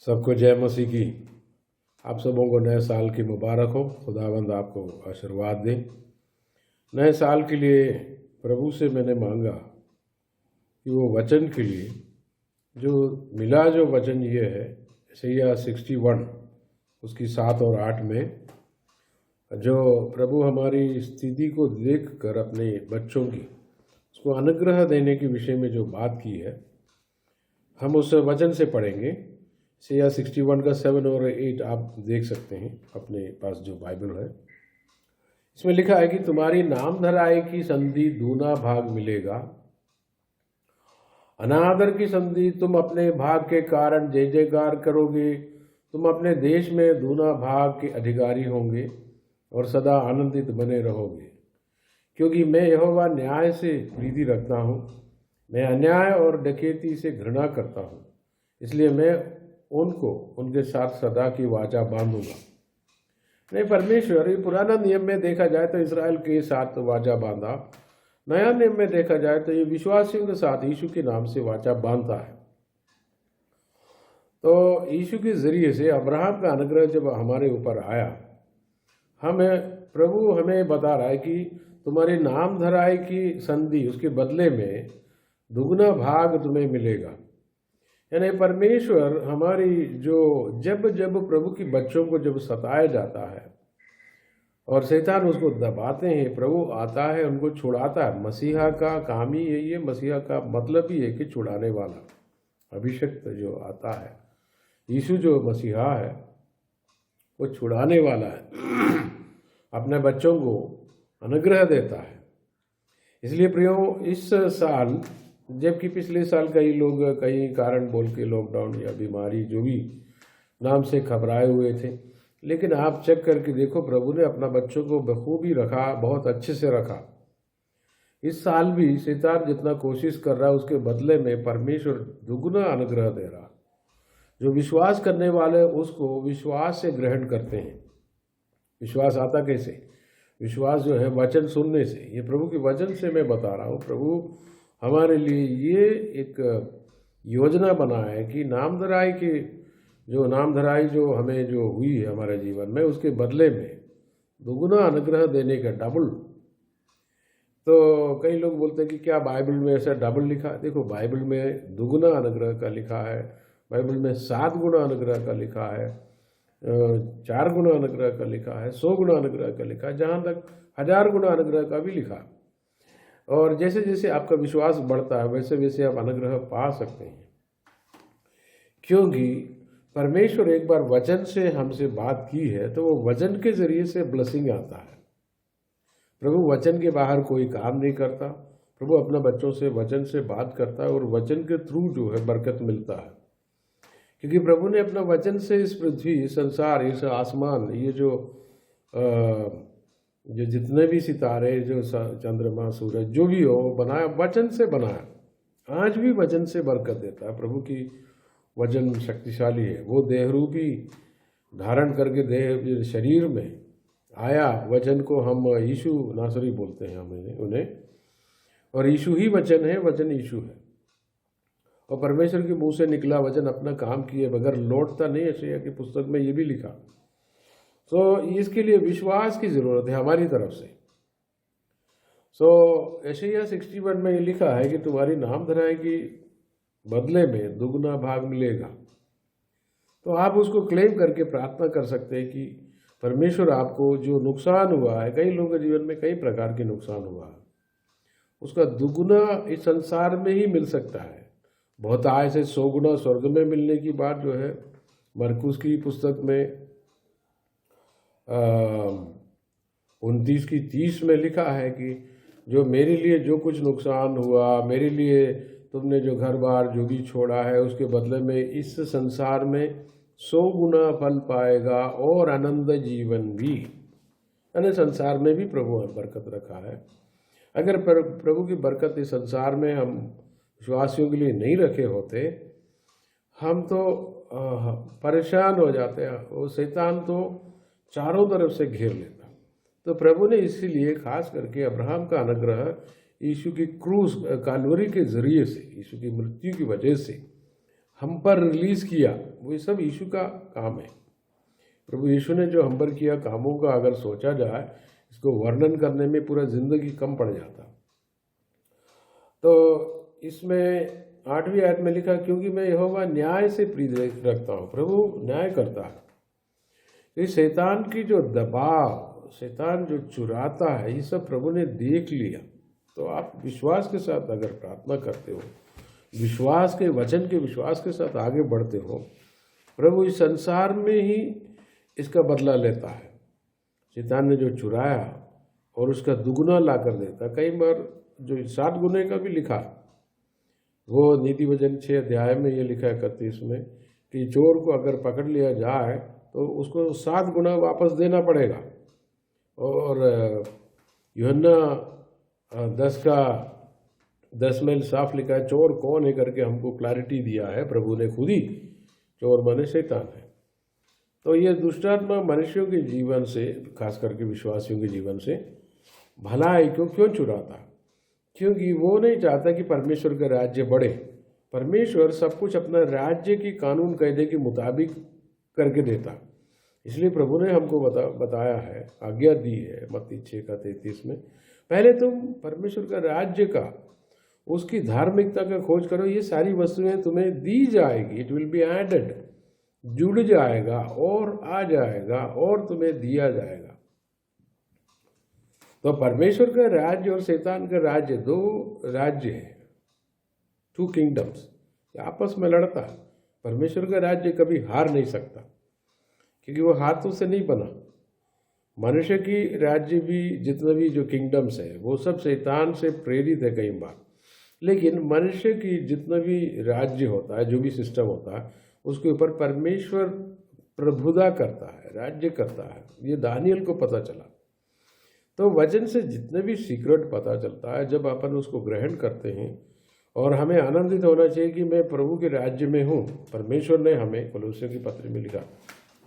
सबको जय मसीह की। आप सबों को नए साल की मुबारक हो। खुदावंद आपको आशीर्वाद दे। नए साल के लिए प्रभु से मैंने मांगा कि वो वचन के लिए जो मिला, जो वचन ये है यशायाह 61 उसकी 7 और 8 में, जो प्रभु हमारी स्थिति को देखकर अपने बच्चों की उसको अनुग्रह देने के विषय में जो बात की है, हम उस वचन से पढ़ेंगे। यशायाह 61 का 7 और 8 आप देख सकते हैं अपने पास जो बाइबल है। इसमें लिखा है कि तुम्हारी नाम धराई की संधि दूना भाग मिलेगा, अनादर की संधि तुम अपने भाग के कारण जय जयकार करोगे। तुम अपने देश में दूना भाग के अधिकारी होंगे और सदा आनंदित बने रहोगे, क्योंकि मैं यहोवा न्याय से प्रीति रखता हूँ। मैं अन्याय और डकैती से घृणा करता हूँ, इसलिए मैं उनको उनके साथ सदा की वाचा बांधूंगा। नहीं, परमेश्वर पुराना नियम में देखा जाए तो इजराइल के साथ वाचा बांधा, नया नियम में देखा जाए तो ये विश्वासियों के साथ यीशु के नाम से वाचा बांधता है। तो यीशु के जरिए से अब्राहम का अनुग्रह जब हमारे ऊपर आया, प्रभु हमें बता रहा है कि तुम्हारी नाम धराई की संधि, उसके बदले में दुगना भाग तुम्हें मिलेगा। यानी परमेश्वर हमारी जब प्रभु की बच्चों को जब सताया जाता है और शैतान उसको दबाते हैं, प्रभु आता है उनको छुड़ाता है। मसीहा का काम ही यही है, मसीहा का मतलब ही है कि छुड़ाने वाला, अभिषिक्त जो आता है, यीशु जो मसीहा है वो छुड़ाने वाला है, अपने बच्चों को अनुग्रह देता है। इसलिए प्रियो, इस साल जबकि पिछले साल कई लोग कई कारण बोल के लॉकडाउन या बीमारी जो भी नाम से घबराए हुए थे, लेकिन आप चेक करके देखो, प्रभु ने अपना बच्चों को बखूबी रखा, बहुत अच्छे से रखा। इस साल भी शैतान जितना कोशिश कर रहा है उसके बदले में परमेश्वर दुगना अनुग्रह दे रहा। जो विश्वास करने वाले उसको विश्वास से ग्रहण करते हैं। विश्वास आता कैसे? विश्वास जो है वचन सुनने से। ये प्रभु के वचन से मैं बता रहा हूँ। प्रभु हमारे लिए ये एक योजना बना है कि नामधराई जो हमें जो हुई है हमारे जीवन में, उसके बदले में दुगुना अनुग्रह देने का, डबल। तो कई लोग बोलते हैं कि क्या बाइबल में ऐसा डबल लिखा है? देखो, बाइबल में दुगुना अनुग्रह का लिखा है, बाइबल में 7 गुना अनुग्रह का लिखा है, 4 गुना अनुग्रह का लिखा है, 100 गुना अनुग्रह का लिखा है, जहाँ तक 1000 गुना अनुग्रह का भी लिखा। और जैसे जैसे आपका विश्वास बढ़ता है वैसे वैसे आप अनुग्रह पा सकते हैं, क्योंकि परमेश्वर एक बार वचन से हमसे बात की है तो वो वचन के जरिए से ब्लेसिंग आता है। प्रभु वचन के बाहर कोई काम नहीं करता। प्रभु अपना बच्चों से वचन से बात करता है और वचन के थ्रू जो है बरकत मिलता है, क्योंकि प्रभु ने अपना वचन से इस पृथ्वी, इस संसार, इस आसमान, ये जो जितने भी सितारे, जो चंद्रमा, सूरज, जो भी हो बनाया, वचन से बनाया। आज भी वचन से बरकत देता है। प्रभु की वचन शक्तिशाली है। वो देहरूपी धारण करके देह शरीर में आया। वचन को हम यीशु नासरी बोलते हैं उन्हें, और यीशु ही वचन है, वचन यीशु है। और परमेश्वर के मुंह से निकला वचन अपना काम किए बगैर लौटता नहीं। यशायाह की पुस्तक में ये भी लिखा। तो इसके लिए विश्वास की ज़रूरत है हमारी तरफ से। यशायाह 61 में ये लिखा है कि तुम्हारी नाम धराई की बदले में दुगना भाग मिलेगा। तो आप उसको क्लेम करके प्रार्थना कर सकते हैं कि परमेश्वर आपको जो नुकसान हुआ है, कई लोगों के जीवन में कई प्रकार के नुकसान हुआ है, उसका दुगुना इस संसार में ही मिल सकता है। बहुत आय से 100 गुना स्वर्ग में मिलने की बात जो है मरकुस की पुस्तक में 29:30 में लिखा है कि जो मेरे लिए जो कुछ नुकसान हुआ, मेरे लिए तुमने जो घर बार जो भी छोड़ा है, उसके बदले में इस संसार में 100 गुना फल पाएगा और आनंद जीवन भी। यानी संसार में भी प्रभु बरकत रखा है। अगर प्रभु की बरकत इस संसार में हम विश्वासियों के लिए नहीं रखे होते, हम तो परेशान हो जाते हैं। वो शैतान तो चारों तरफ से घेर लेता। तो प्रभु ने इसीलिए खास करके अब्राहम का अनुग्रह यीशु की क्रूस, कालवरी के जरिए से, यीशु की मृत्यु की वजह से हम पर रिलीज किया, वो ये सब यीशु का काम है। प्रभु यीशु ने जो हम पर किया कामों का अगर सोचा जाए, इसको वर्णन करने में पूरा जिंदगी कम पड़ जाता। तो इसमें 8वीं आयत में लिखा, क्योंकि मैं यहोवा न्याय से प्रीति रखता हूँ। प्रभु न्याय करता है। इस शैतान की जो दबाव, शैतान जो चुराता है, ये सब प्रभु ने देख लिया। तो आप विश्वास के साथ अगर प्रार्थना करते हो, विश्वास के वचन के विश्वास के साथ आगे बढ़ते हो, प्रभु इस संसार में ही इसका बदला लेता है। शैतान ने जो चुराया और उसका दुगुना ला कर देता। कई बार जो 7 गुने का भी लिखा, वो नीति वचन 6 अध्याय में ये लिखा है 31 में कि चोर को अगर पकड़ लिया जाए तो उसको 7 गुना वापस देना पड़ेगा। और यूहन्ना 10 में साफ लिखा है, चोर कौन है करके हमको क्लैरिटी दिया है प्रभु ने खुद ही। चोर माने शैतान है। तो ये दुष्टात्मा मनुष्यों के जीवन से, खास करके विश्वासियों के जीवन से भलाई को क्यों चुराता? क्योंकि वो नहीं चाहता कि परमेश्वर का राज्य बढ़े। परमेश्वर सब कुछ अपना राज्य की कानून कायदे के मुताबिक करके देता। इसलिए प्रभु ने हमको बताया है, आज्ञा दी है मत्ती 6:33 में, पहले तुम परमेश्वर का राज्य का, उसकी धार्मिकता का खोज करो, ये सारी वस्तुएं तुम्हें दी जाएगी। इट विल बी एडेड, जुड़ जाएगा और आ जाएगा और तुम्हें दिया जाएगा। तो परमेश्वर का राज्य और शैतान का राज्य, 2 राज्य है, 2 किंगडम्स, आपस में लड़ता है। परमेश्वर का राज्य कभी हार नहीं सकता, क्योंकि वो हाथों से नहीं बना। मनुष्य की राज्य भी, जितना भी जो किंगडम्स है, वो सब शैतान से प्रेरित है कई बार। लेकिन मनुष्य की जितना भी राज्य होता है, जो भी सिस्टम होता है, उसके ऊपर परमेश्वर प्रभुता करता है, राज्य करता है। ये दानियल को पता चला। तो वचन से जितने भी सीक्रेट पता चलता है, जब अपन उसको ग्रहण करते हैं, और हमें आनंदित होना चाहिए कि मैं प्रभु के राज्य में हूँ। परमेश्वर ने हमें, कोलोसियों की पत्री में लिखा,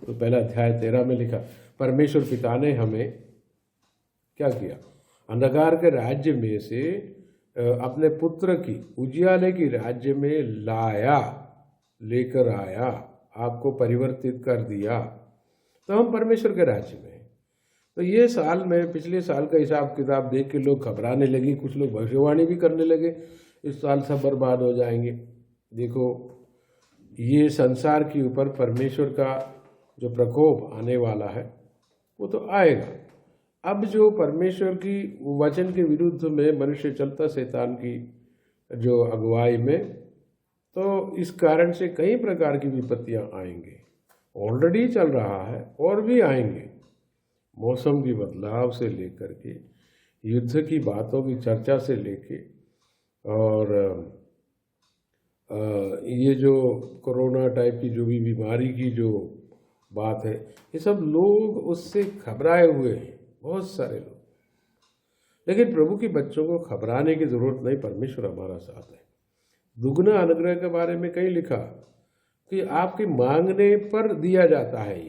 तो 1 अध्याय 13 में लिखा, परमेश्वर पिता ने हमें क्या किया? अंधकार के राज्य में से अपने पुत्र की उजियाले की राज्य में लाया, लेकर आया, आपको परिवर्तित कर दिया। तो हम परमेश्वर के राज्य में हैं। तो ये साल में, पिछले साल का हिसाब किताब देख के लोग घबराने लगे, कुछ लोग भविष्यवाणी भी करने लगे, इस साल सब बर्बाद हो जाएंगे। देखो, ये संसार के ऊपर परमेश्वर का जो प्रकोप आने वाला है वो तो आएगा। अब जो परमेश्वर की वचन के विरुद्ध में मनुष्य चलता शैतान की जो अगुवाई में, तो इस कारण से कई प्रकार की विपत्तियां आएंगे। ऑलरेडी चल रहा है और भी आएंगे। मौसम की बदलाव से लेकर के, युद्ध की बातों की चर्चा से लेके, और ये जो कोरोना टाइप की जो भी बीमारी की जो बात है, ये सब लोग उससे घबराए हुए हैं, बहुत सारे लोग। लेकिन प्रभु के बच्चों को घबराने की जरूरत नहीं, परमेश्वर हमारा साथ है। दुगना अनुग्रह के बारे में कहीं लिखा कि आपके मांगने पर दिया जाता है।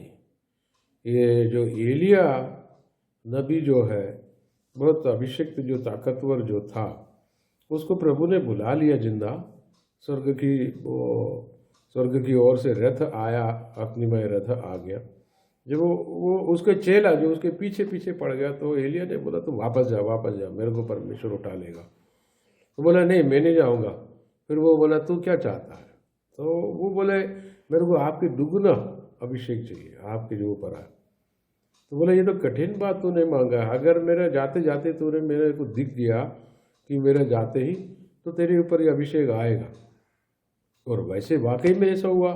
ये जो एलिया नबी जो है, बहुत अभिषिक्त, जो ताकतवर जो था, उसको प्रभु ने बुला लिया जिंदा। स्वर्ग की ओर से रथ आया, अग्निमय रथ आ गया। जब वो उसके चेला जो उसके पीछे पीछे पड़ गया, तो एलिया ने बोला, तुम वापस जा, मेरे को परमेश्वर उठा लेगा। तो बोला, नहीं, मैं नहीं जाऊँगा। फिर वो बोला, तू क्या चाहता है? तो वो बोले, मेरे को आपकी दुगुना अभिषेक चाहिए, आपके जो ऊपर आए। तो बोला, ये तो कठिन बात तूने मांगा है। अगर मेरा जाते जाते तूने मेरे को दिख गया कि मेरा जाते ही तो तेरे ऊपर ये अभिषेक आएगा। और वैसे वाकई में ऐसा हुआ।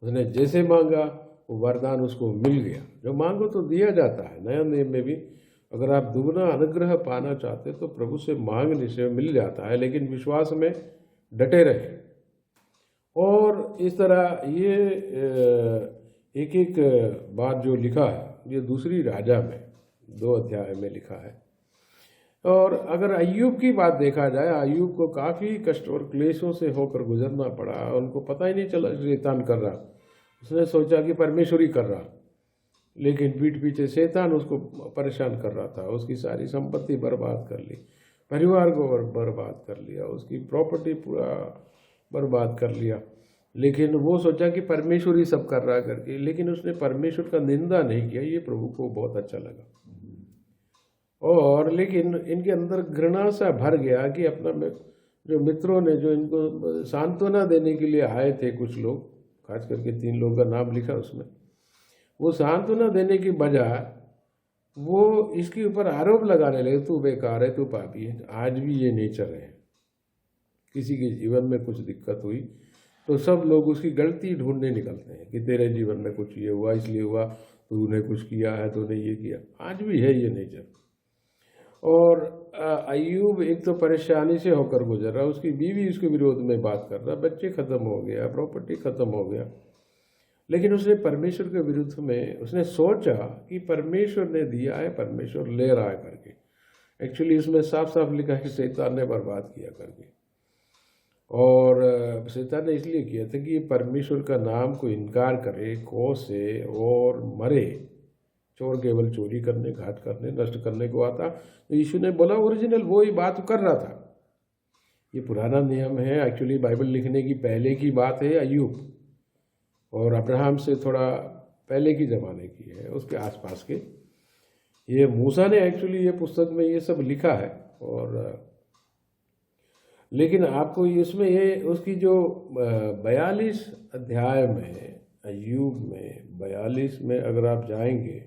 उसने जैसे मांगा वो वरदान उसको मिल गया। जो मांगो तो दिया जाता है। नया नियम में भी अगर आप दुगना अनुग्रह पाना चाहते तो प्रभु से मांगने से मिल जाता है, लेकिन विश्वास में डटे रहे। और इस तरह ये एक एक बात जो लिखा है, ये दूसरी राजा में 2 अध्याय में लिखा है। और अगर अय्यूब की बात देखा जाए, अय्यूब को काफ़ी कष्ट और क्लेशों से होकर गुजरना पड़ा। उनको पता ही नहीं चला शैतान कर रहा। उसने सोचा कि परमेश्वर ही कर रहा, लेकिन पीठ पीछे शैतान उसको परेशान कर रहा था। उसकी सारी संपत्ति बर्बाद कर ली, परिवार को बर्बाद कर लिया, उसकी प्रॉपर्टी पूरा बर्बाद कर लिया। लेकिन वो सोचा कि परमेश्वर ही सब कर रहा है करके, लेकिन उसने परमेश्वर का निंदा नहीं किया। ये प्रभु को बहुत अच्छा लगा। और लेकिन इनके अंदर घृणा सा भर गया कि जो मित्रों ने जो इनको सांत्वना देने के लिए आए थे, कुछ लोग, खास करके 3 लोगों का नाम लिखा उसमें, वो सांत्वना देने की बजाय वो इसके ऊपर आरोप लगाने लगे, तू बेकार है, तू पापी है। आज भी ये नेचर है। किसी के जीवन में कुछ दिक्कत हुई तो सब लोग उसकी गलती ढूंढने निकलते हैं कि तेरे जीवन में कुछ ये हुआ, इसलिए हुआ, तूने कुछ किया है, तूने ये किया। आज भी है ये नेचर। और अय्यूब एक तो परेशानी से होकर गुजर रहा, उसकी बीवी उसके विरोध में बात कर रहा, बच्चे खत्म हो गया, प्रॉपर्टी खत्म हो गया, लेकिन उसने परमेश्वर के विरुद्ध में उसने सोचा कि परमेश्वर ने दिया है, परमेश्वर ले रहा है करके। एक्चुअली उसमें साफ साफ लिखा है कि शैतान ने बर्बाद किया करके। और शैतान ने इसलिए किया था कि परमेश्वर का नाम को इनकार करे, कोसे और मरे। चोर केवल चोरी करने, घात करने, नष्ट करने को आता। तो यीशु ने बोला ओरिजिनल वो ही बात कर रहा था। ये पुराना नियम है, एक्चुअली बाइबल लिखने की पहले की बात है। अय्यूब और अब्राहम से थोड़ा पहले की ज़माने की है, उसके आसपास के। ये मूसा ने एक्चुअली ये पुस्तक में ये सब लिखा है। और लेकिन आपको इसमें ये उसकी जो 42 अध्याय में, अय्यूब में 42 में अगर आप जाएंगे,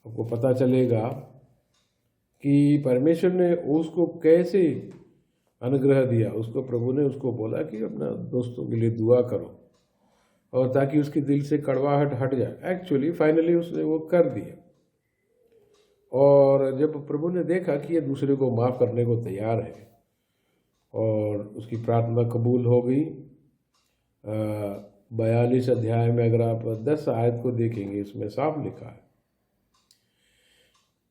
आपको पता चलेगा कि परमेश्वर ने उसको कैसे अनुग्रह दिया। उसको प्रभु ने उसको बोला कि अपना दोस्तों के लिए दुआ करो, और ताकि उसके दिल से कड़वाहट हट जाए। एक्चुअली फाइनली उसने वो कर दिया। और जब प्रभु ने देखा कि ये दूसरे को माफ़ करने को तैयार है और उसकी प्रार्थना कबूल हो गई। 42 अध्याय में अगर आप 10 आयत को देखेंगे, इसमें साफ लिखा है,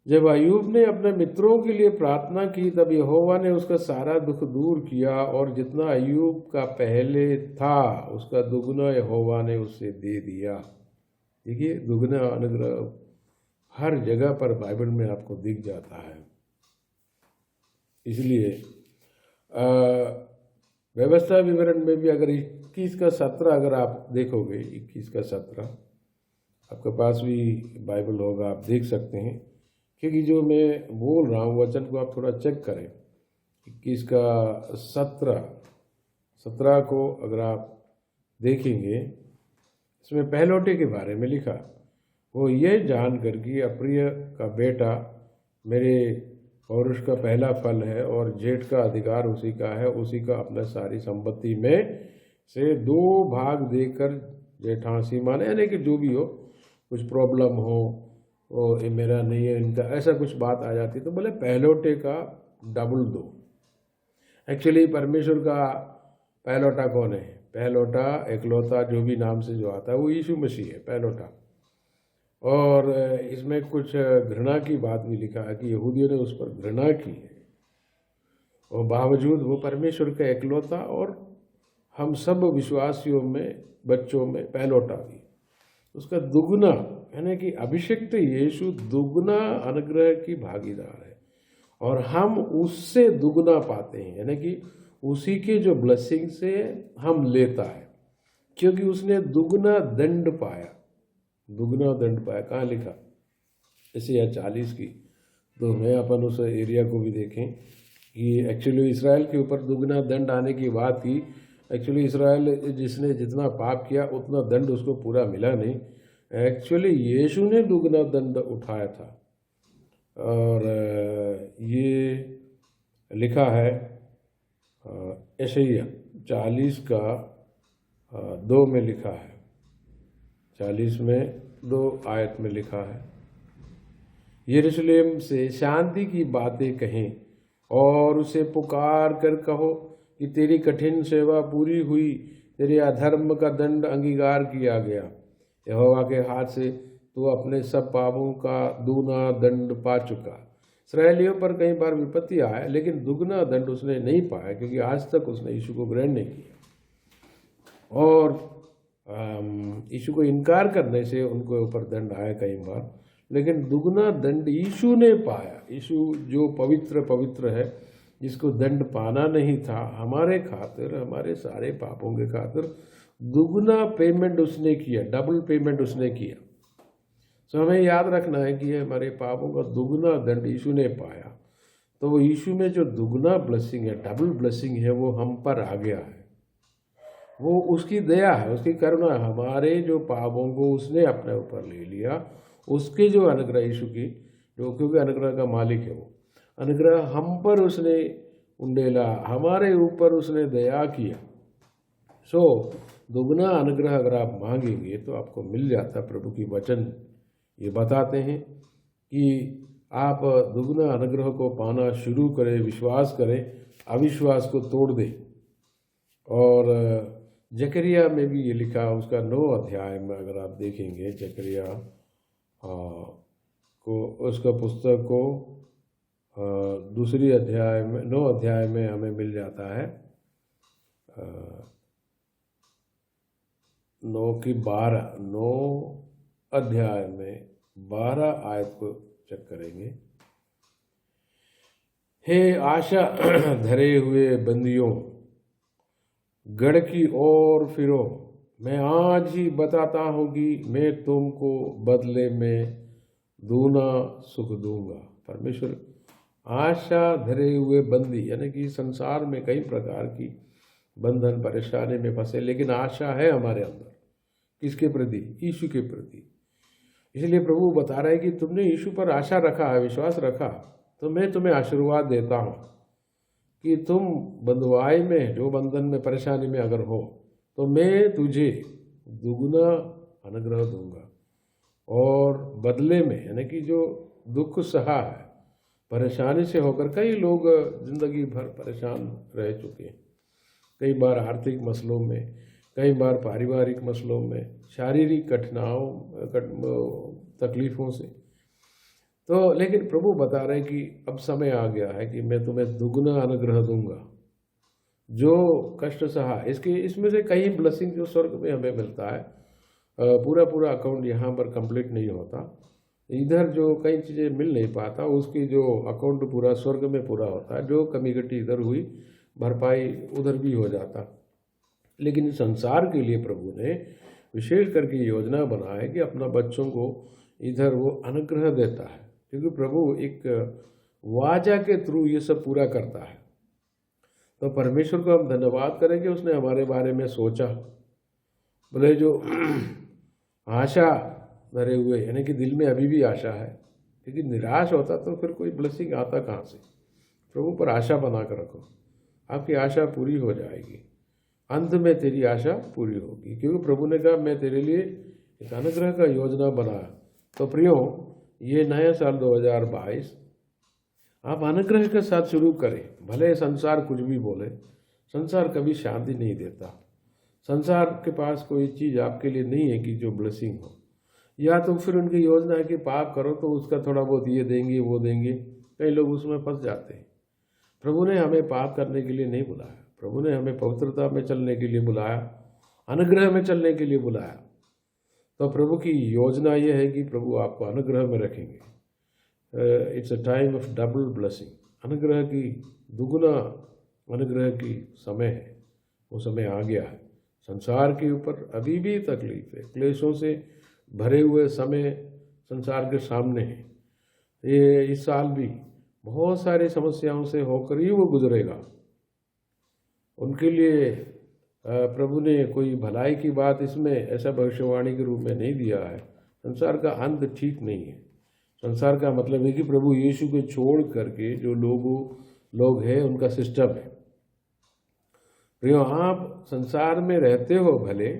जब अय्यूब ने अपने मित्रों के लिए प्रार्थना की तब यहोवा ने उसका सारा दुख दूर किया, और जितना अय्यूब का पहले था उसका दुगना यहोवा ने उससे दे दिया। देखिए, दुगना अनुग्रह हर जगह पर बाइबल में आपको दिख जाता है। इसलिए व्यवस्था विवरण में भी अगर 21 का 17 अगर आप देखोगे, 21 का 17 आपके पास भी बाइबल होगा, आप देख सकते हैं। क्योंकि जो मैं बोल रहा हूँ वचन को आप थोड़ा चेक करें। 21 का 17 को अगर आप देखेंगे, इसमें पहलौठे के बारे में लिखा। वो ये जान कर कि अप्रिय का बेटा मेरे पौरुष का पहला फल है, और जेठ का अधिकार उसी का है, उसी का अपना सारी संपत्ति में से 2 भाग देकर जेठांसी माने, यानी कि जो भी हो, कुछ प्रॉब्लम हो, वो ये मेरा नहीं है इनका, ऐसा कुछ बात आ जाती तो बोले पहलौठे का डबल दो। एक्चुअली परमेश्वर का पहलौठा कौन है? पहलौठा, एकलौता, जो भी नाम से जो आता है वो यीशु मसीह है, पहलौठा। और इसमें कुछ घृणा की बात भी लिखा है कि यहूदियों ने उस पर घृणा की है, और बावजूद वो परमेश्वर का एकलौता और हम सब विश्वासियों में, बच्चों में पहलौठा भी, उसका दुगना, यानी कि अभिषिक्त यीशु दुगना अनुग्रह की भागीदार है, और हम उससे दुगना पाते हैं, यानी कि उसी के जो ब्लेसिंग से हम लेता है, क्योंकि उसने दुगना दंड पाया। दुगना दंड पाया कहाँ लिखा? ऐसे या 40 की, तो मैं अपन उस एरिया को भी देखें कि एक्चुअली इसराइल के ऊपर दुगना दंड आने की बात थी। एक्चुअली इसराइल जिसने जितना पाप किया उतना दंड उसको पूरा मिला नहीं। एक्चुअली यीशु ने दुगना दंड उठाया था, और ये लिखा है यशायाह 40 का 2 में लिखा है, 40 में 2 आयत में लिखा है, यरूशलेम से शांति की बातें कहें और उसे पुकार कर कहो कि तेरी कठिन सेवा पूरी हुई, तेरे अधर्म का दंड अंगीकार किया गया। यहोवा के हाथ से तू अपने सब पापों का दूना दंड पा चुका। इस्राएलियों पर कई बार विपत्ति आया, लेकिन दुगना दंड उसने नहीं पाया, क्योंकि आज तक उसने यीशु को ग्रहण नहीं किया। और यीशु को इनकार करने से उनके ऊपर दंड आया कई बार, लेकिन दुगना दंड यीशु ने पाया। यीशु जो पवित्र है, जिसको दंड पाना नहीं था, हमारे खातिर, हमारे सारे पापों के खातिर दुगना पेमेंट उसने किया, डबल पेमेंट उसने किया। तो हमें याद रखना है कि हमारे पापों का दुगना दंड यीशु ने पाया। तो वो यीशु में जो दुगना ब्लेसिंग है, डबल ब्लेसिंग है, वो हम पर आ गया है। वो उसकी दया है, उसकी करुणा है। हमारे जो पापों को उसने अपने ऊपर ले लिया, उसके जो अनुग्रह यीशु की, जो क्योंकि अनुग्रह का मालिक है वो, अनुग्रह हम पर उसने उंडेला, हमारे ऊपर उसने दया किया। सो दुगना अनुग्रह अगर आप मांगेंगे तो आपको मिल जाता। प्रभु की वचन ये बताते हैं कि आप दुगना अनुग्रह को पाना शुरू करें, विश्वास करें, अविश्वास को तोड़ दें। और जकरिया में भी ये लिखा, उसका 9 अध्याय में अगर आप देखेंगे जकरिया को, उसका पुस्तक को 2 अध्याय में 9 अध्याय में हमें मिल जाता है 9 अध्याय में 12 आयत को चेक करेंगे। हे आशा धरे हुए बंदियों, गढ़ की ओर फिरो। मैं आज ही बताता हूँ कि मैं तुमको बदले में दूना सुख दूंगा। परमेश्वर आशा धरे हुए बंदी, यानी कि संसार में कई प्रकार की बंधन परेशानी में फंसे, लेकिन आशा है हमारे अंदर। किसके प्रति? यीशु के प्रति। इसलिए प्रभु बता रहे हैं कि तुमने यीशु पर आशा रखा है, विश्वास रखा, तो मैं तुम्हें आशीर्वाद देता हूँ कि तुम बंधुआई में, जो बंधन में, परेशानी में अगर हो, तो मैं तुझे दुगना अनुग्रह दूंगा। और बदले में, यानी कि जो दुख सहा है, परेशानी से होकर कई लोग जिंदगी भर परेशान रह चुके हैं, कई बार आर्थिक मसलों में, कई बार पारिवारिक मसलों में, शारीरिक कठिनाइयों, तकलीफ़ों से। तो लेकिन प्रभु बता रहे हैं कि अब समय आ गया है कि मैं तुम्हें दुगना अनुग्रह दूंगा। जो कष्ट सहा, इसमें से कई ब्लेसिंग जो स्वर्ग में हमें मिलता है, पूरा अकाउंट यहाँ पर कंप्लीट नहीं होता। इधर जो कई चीज़ें मिल नहीं पाता, उसकी जो अकाउंट पूरा स्वर्ग में पूरा होता है। जो कमी घटी इधर हुई, भरपाई उधर भी हो जाता। लेकिन संसार के लिए प्रभु ने विशेष करके योजना बनाया है कि अपना बच्चों को इधर वो अनुग्रह देता है, क्योंकि प्रभु एक वाचा के थ्रू ये सब पूरा करता है। तो परमेश्वर को हम धन्यवाद करेंगे, उसने हमारे बारे में सोचा। बोले जो आशा भरे हुए, यानी कि दिल में अभी भी आशा है, लेकिन निराश होता तो फिर कोई ब्लेसिंग आता कहाँ से? प्रभु पर आशा बना कर रखो, आपकी आशा पूरी हो जाएगी। अंत में तेरी आशा पूरी होगी, क्योंकि प्रभु ने कहा मैं तेरे लिए एक अनुग्रह का योजना बनाया। तो प्रियो, ये नया साल 2022 आप अनुग्रह के साथ शुरू करें। भले संसार कुछ भी बोले, संसार कभी शांति नहीं देता। संसार के पास कोई चीज़ आपके लिए नहीं है कि जो ब्लेसिंग हो। या तो फिर उनकी योजना है कि पाप करो तो उसका थोड़ा बहुत ये देंगे, वो देंगे। कई लोग उसमें फंस जाते हैं। प्रभु ने हमें पाप करने के लिए नहीं बुलाया, प्रभु ने हमें पवित्रता में चलने के लिए बुलाया, अनुग्रह में चलने के लिए बुलाया। तो प्रभु की योजना ये है कि प्रभु आपको अनुग्रह में रखेंगे। It's a time of double blessing. अनुग्रह की दुगुना अनुग्रह की समय है, वो समय आ गया है। संसार के ऊपर अभी भी तकलीफ है, क्लेशों से भरे हुए समय संसार के सामने है। ये इस साल भी बहुत सारी समस्याओं से होकर ही वो गुजरेगा। उनके लिए प्रभु ने कोई भलाई की बात इसमें ऐसा भविष्यवाणी के रूप में नहीं दिया है। संसार का अंत ठीक नहीं है। संसार का मतलब है कि प्रभु यीशु को छोड़ करके जो लोग हैं, उनका सिस्टम है। प्रियो, आप संसार में रहते हो भले,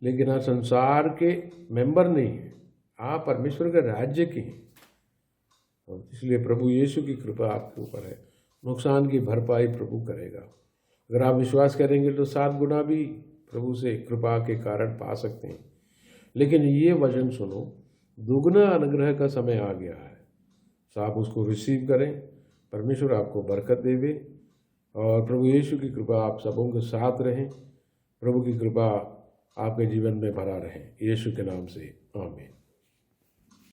लेकिन आप संसार के मेंबर नहीं हैं, आप परमेश्वर के राज्य के हैं। और इसलिए प्रभु यीशु की कृपा आपके ऊपर है। नुकसान की भरपाई प्रभु करेगा। अगर आप विश्वास करेंगे तो 7 गुना भी प्रभु से कृपा के कारण पा सकते हैं। लेकिन ये वचन सुनो, दुगना अनुग्रह का समय आ गया है, तो आप उसको रिसीव करें। परमेश्वर आपको बरकत देवे और प्रभु यीशु की कृपा आप सबों के साथ रहें। प्रभु की कृपा आपके जीवन में भरा रहे। यीशु के नाम से आमीन।